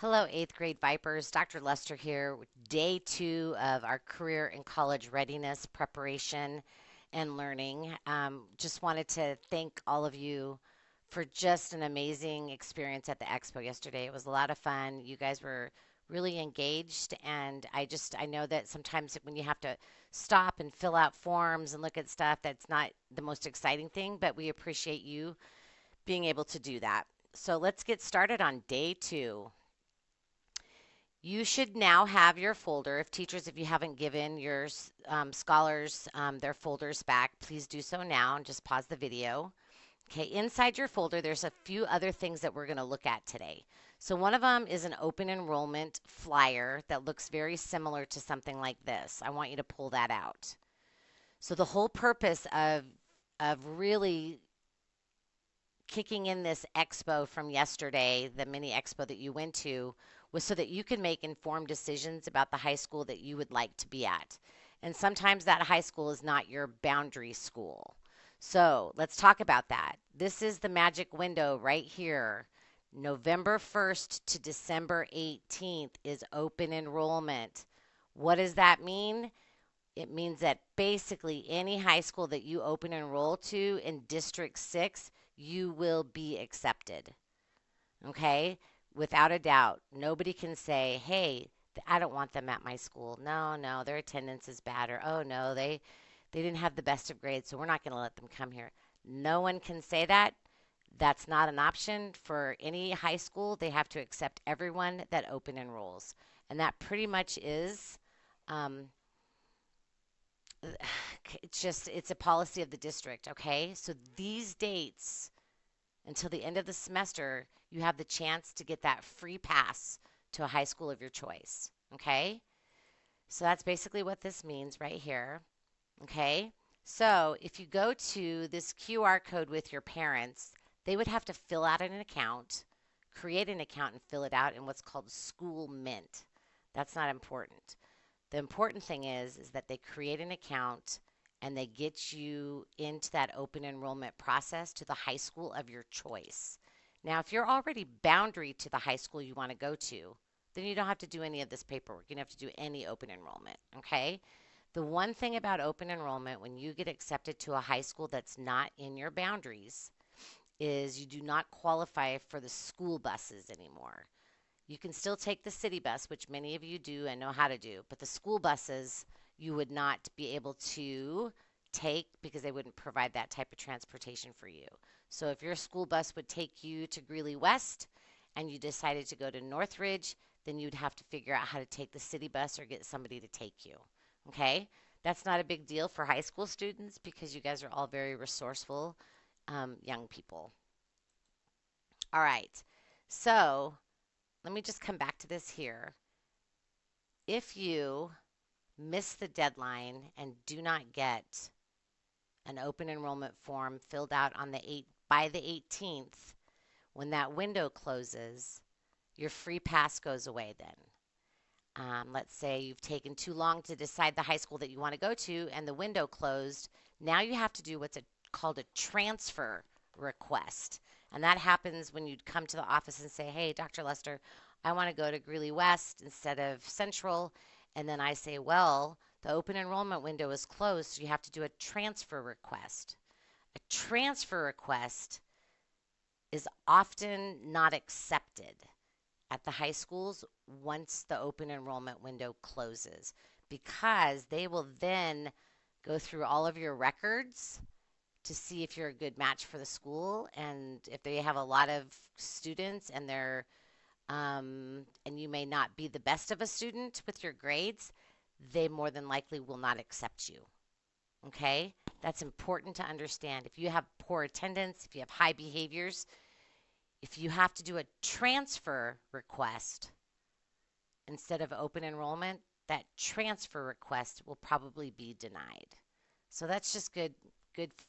Hello, eighth grade Vipers. Dr. Lester here with day 2 of our career and college readiness preparation and learning. Just wanted to thank all of you for just an amazing experience at the expo yesterday. It was a lot of fun. You guys were really engaged, and I know that sometimes when you have to stop and fill out forms and look at stuff, that's not the most exciting thing, but we appreciate you being able to do that. So let's get started on day 2. You should now have your folder. If you haven't given your scholars their folders back, please do so now and just pause the video. Okay, inside your folder, there's a few other things that we're going to look at today. So one of them is an open enrollment flyer that looks very similar to something like this. I want you to pull that out. So the whole purpose of really kicking in this expo from yesterday, the mini expo that you went to, was so that you can make informed decisions about the high school that you would like to be at. And sometimes that high school is not your boundary school. So let's talk about that. This is the magic window right here. November 1st to December 18th is open enrollment. What does that mean? It means that basically any high school that you open enroll to in District 6, you will be accepted. Okay? Without a doubt. Nobody can say, hey, I don't want them at my school. No, no, their attendance is bad. Or, oh, no, they didn't have the best of grades, so we're not going to let them come here. No one can say that. That's not an option for any high school. They have to accept everyone that open enrolls. And that pretty much is um, it's a policy of the district, okay? So these dates until the end of the semester, you have the chance to get that free pass to a high school of your choice, okay? So that's basically what this means right here, okay? So if you go to this QR code with your parents, they would have to fill out an account, create an account, and fill it out in what's called School Mint. That's not important. The important thing is that they create an account and they get you into that open enrollment process to the high school of your choice. Now, if you're already boundary to the high school you want to go to, then you don't have to do any of this paperwork. You don't have to do any open enrollment, okay? The one thing about open enrollment when you get accepted to a high school that's not in your boundaries is you do not qualify for the school buses anymore. You can still take the city bus, which many of you do and know how to do, but the school buses you would not be able to take because they wouldn't provide that type of transportation for you. So if your school bus would take you to Greeley West and you decided to go to Northridge, then you'd have to figure out how to take the city bus or get somebody to take you. Okay? That's not a big deal for high school students because you guys are all very resourceful young people. All right. So let me just come back to this here. If you miss the deadline and do not get an open enrollment form filled out on by the 18th, when that window closes, your free pass goes away then. Let's say you've taken too long to decide the high school that you want to go to and the window closed. Now you have to do called a transfer request. And that happens when you'd come to the office and say, hey, Dr. Lester, I want to go to Greeley West instead of Central. And then I say, well, the open enrollment window is closed, so you have to do a transfer request. A transfer request is often not accepted at the high schools once the open enrollment window closes because they will then go through all of your records to see if you're a good match for the school and if they have a lot of students and and you may not be the best of a student with your grades, they more than likely will not accept you. Okay? That's important to understand. If you have poor attendance, if you have high behaviors, if you have to do a transfer request instead of open enrollment, that transfer request will probably be denied. So that's just good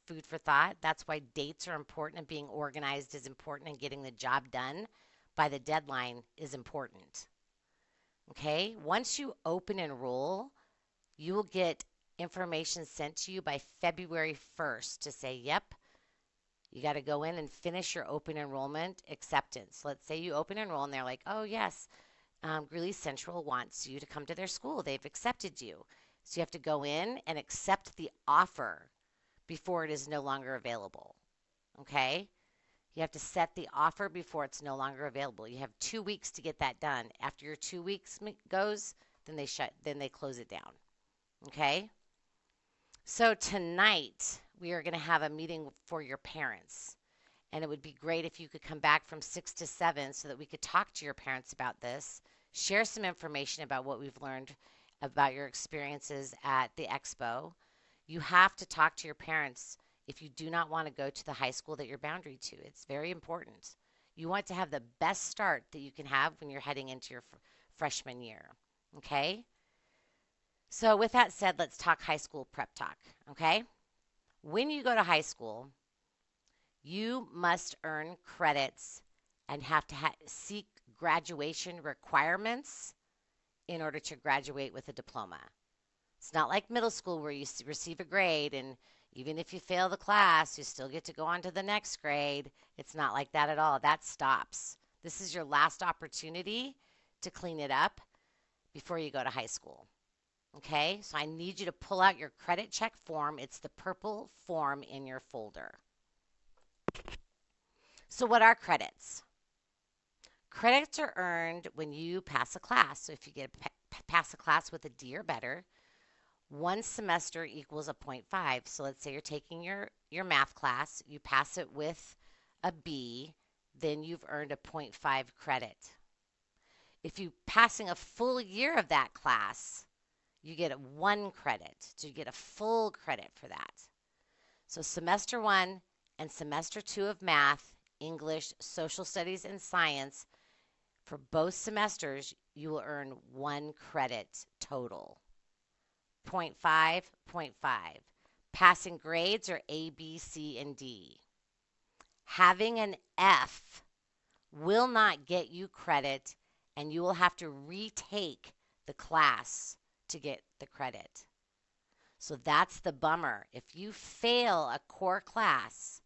food for thought. That's why dates are important and being organized is important and getting the job done by the deadline is important. Okay? Once you open enroll, you will get information sent to you by February 1st to say, yep, You got to go in and finish your open enrollment acceptance. Let's say you open enroll and they're like, oh, yes, Greeley Central wants you to come to their school. They've accepted you. So you have to go in and accept the offer before it is no longer available. Okay? You have to set the offer before it's no longer available. You have 2 weeks to get that done. After your 2 weeks goes, then they close it down. Okay? So tonight we are going to have a meeting for your parents. And it would be great if you could come back from 6 to 7 so that we could talk to your parents about this, share some information about what we've learned about your experiences at the expo. You have to talk to your parents if you do not want to go to the high school that you're boundary to. It's very important. You want to have the best start that you can have when you're heading into your freshman year. Okay? So, with that said, let's talk high school prep talk. Okay? When you go to high school, you must earn credits and have to seek graduation requirements in order to graduate with a diploma. It's not like middle school where you receive a grade and even if you fail the class, you still get to go on to the next grade. It's not like that at all. That stops. This is your last opportunity to clean it up before you go to high school. Okay? So I need you to pull out your credit check form. It's the purple form in your folder. So what are credits? Credits are earned when you pass a class. So if you pass a class with a D or better, one semester equals a 0.5. So let's say you're taking your math class, you pass it with a B, then you've earned a 0.5 credit. If you're passing a full year of that class, you get 1 credit. So you get a full credit for that. So semester 1 and semester 2 of math, English, social studies, and science, for both semesters, you will earn 1 credit total. 0.5, 0.5. Passing grades are A, B, C, and D. Having an F will not get you credit, and you will have to retake the class to get the credit. So that's the bummer. If you fail a core class,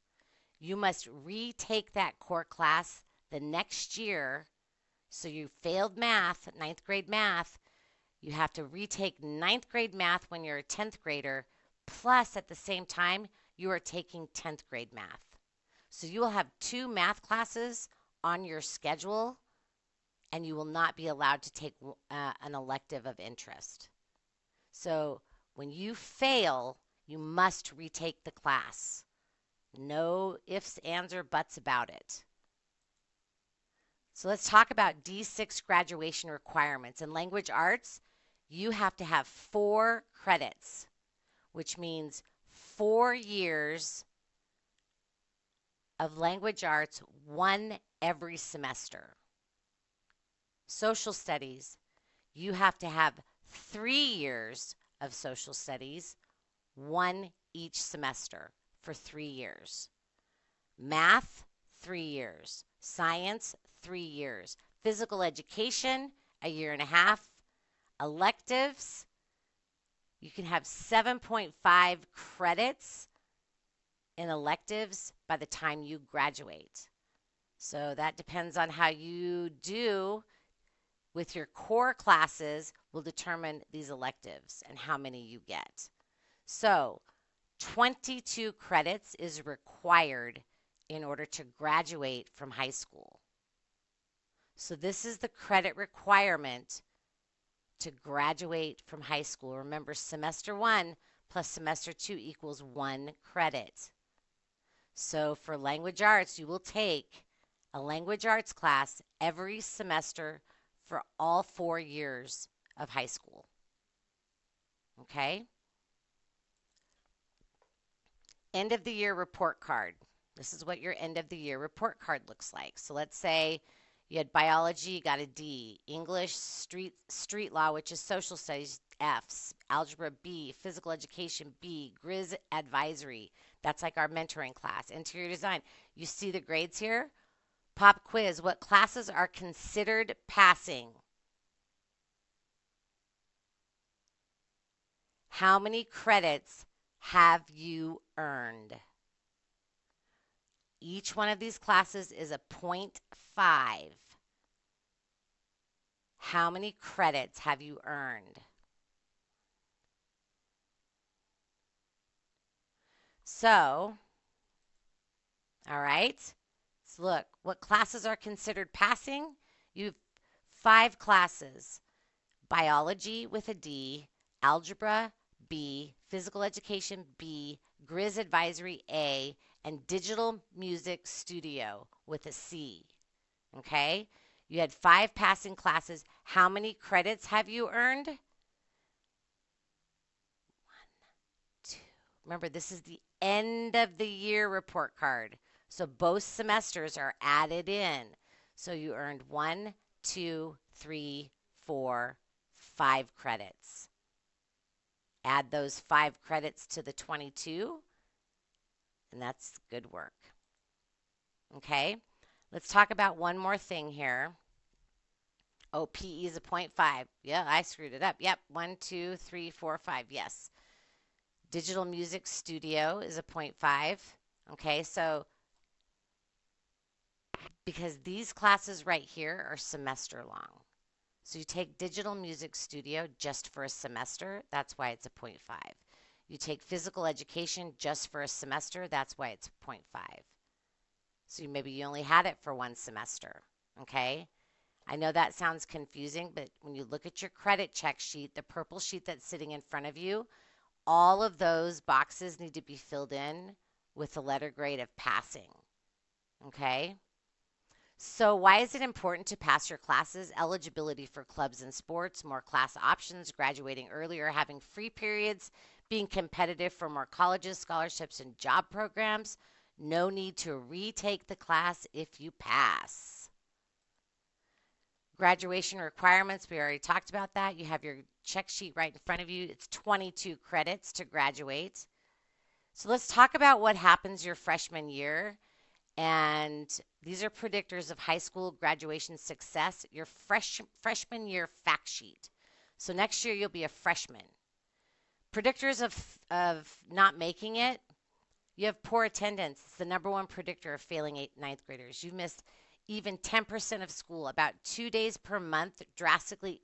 you must retake that core class the next year. So you failed math, 9th grade math. You have to retake 9th grade math when you're a 10th grader, plus at the same time, you are taking 10th grade math. So you will have 2 math classes on your schedule, and you will not be allowed to take an elective of interest. So when you fail, you must retake the class. No ifs, ands, or buts about it. So let's talk about D6 graduation requirements. In language arts, you have to have 4 credits, which means 4 years of language arts, 1 every semester. Social studies, you have to have 3 years of social studies, 1 each semester for 3 years. Math, 3 years. Science, 3 years. Physical education, a year and a half. Electives, you can have 7.5 credits in electives by the time you graduate. So that depends on how you do with your core classes will determine these electives and how many you get. So 22 credits is required in order to graduate from high school. So this is the credit requirement to graduate from high school. Remember, semester 1 plus semester 2 equals 1 credit. So for language arts, you will take a language arts class every semester for all 4 years of high school. Okay? End of the year report card. This is what your end of the year report card looks like. So let's say you had biology, you got a D. English, street law, which is social studies, Fs. Algebra, B. Physical education, B. Grizz advisory. That's like our mentoring class. Interior design. You see the grades here? Pop quiz. What classes are considered passing? How many credits have you earned? Each one of these classes is a point 0.5. How many credits have you earned? So, all right, so look, what classes are considered passing? You have 5 classes: biology with a D, algebra B, physical education B, Grizz advisory A, and digital music studio with a C. Okay? You had 5 passing classes. How many credits have you earned? 1, 2. Remember, this is the end of the year report card. So both semesters are added in. So you earned 1, 2, 3, 4, 5 credits. Add those 5 credits to the 22, and that's good work. Okay? Let's talk about one more thing here. Oh, PE is a 0.5. Yeah, I screwed it up. Yep, 1, 2, 3, 4, 5. Yes. Digital Music Studio is a 0.5. Okay, so because these classes right here are semester long. So you take Digital Music Studio just for a semester, that's why it's a 0.5. You take Physical Education just for a semester, that's why it's 0.5. So maybe you only had it for one semester, okay? I know that sounds confusing, but when you look at your credit check sheet, the purple sheet that's sitting in front of you, all of those boxes need to be filled in with the letter grade of passing, okay? So why is it important to pass your classes? Eligibility for clubs and sports, more class options, graduating earlier, having free periods, being competitive for more colleges, scholarships, and job programs. No need to retake the class if you pass. Graduation requirements, we already talked about that. You have your check sheet right in front of you. It's 22 credits to graduate. So let's talk about what happens your freshman year. And these are predictors of high school graduation success, your freshman year fact sheet. So next year you'll be a freshman. Predictors of not making it, you have poor attendance. It's the number one predictor of failing 8th, 9th graders. You've missed even 10% of school. About 2 days per month drastically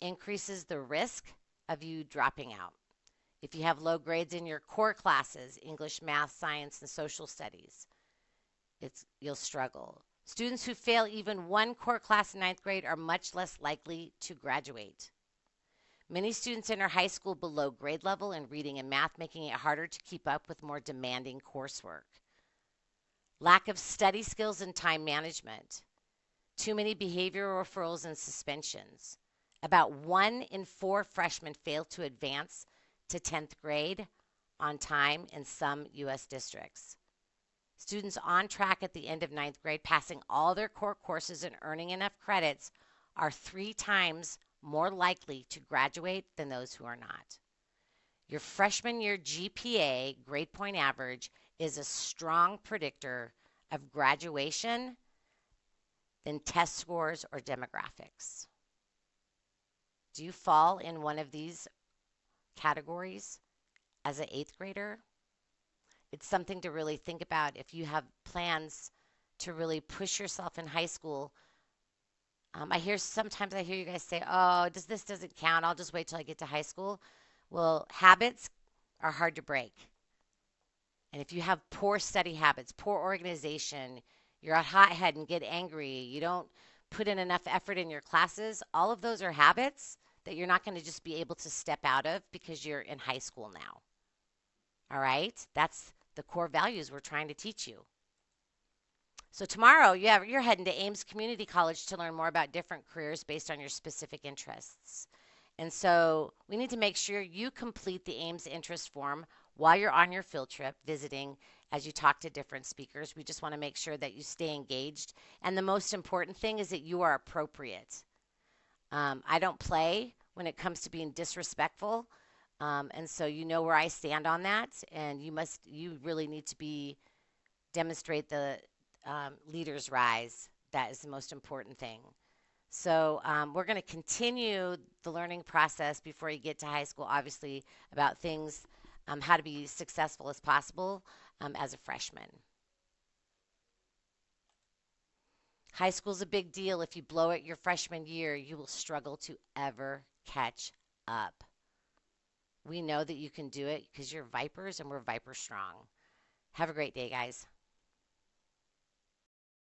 increases the risk of you dropping out. If you have low grades in your core classes, English, math, science, and social studies, you'll struggle. Students who fail even one core class in 9th grade are much less likely to graduate. Many students enter high school below grade level in reading and math, making it harder to keep up with more demanding coursework. Lack of study skills and time management. Too many behavioral referrals and suspensions. About 1 in 4 freshmen fail to advance to 10th grade on time in some U.S. districts. Students on track at the end of 9th grade, passing all their core courses and earning enough credits, are 3 times more likely to graduate than those who are not. Your freshman year GPA, grade point average, is a strong predictor of graduation than test scores or demographics. Do you fall in one of these categories as an 8th grader? It's something to really think about if you have plans to really push yourself in high school. Sometimes I hear you guys say, "Oh, this doesn't count. I'll just wait till I get to high school." Well, habits are hard to break. And if you have poor study habits, poor organization, you're a hothead and get angry, you don't put in enough effort in your classes, all of those are habits that you're not going to just be able to step out of because you're in high school now. All right? That's the core values we're trying to teach you. So tomorrow you're heading to Ames Community College to learn more about different careers based on your specific interests. And so we need to make sure you complete the Ames interest form while you're on your field trip visiting as you talk to different speakers. We just want to make sure that you stay engaged. And the most important thing is that you are appropriate. I don't play when it comes to being disrespectful. And so you know where I stand on that. And you really need to demonstrate the leaders rise. That is the most important thing. So we're going to continue the learning process before you get to high school, obviously, about things, how to be successful as possible as a freshman. High school's a big deal. If you blow it your freshman year, you will struggle to ever catch up. We know that you can do it because you're Vipers and we're Viper strong. Have a great day, guys.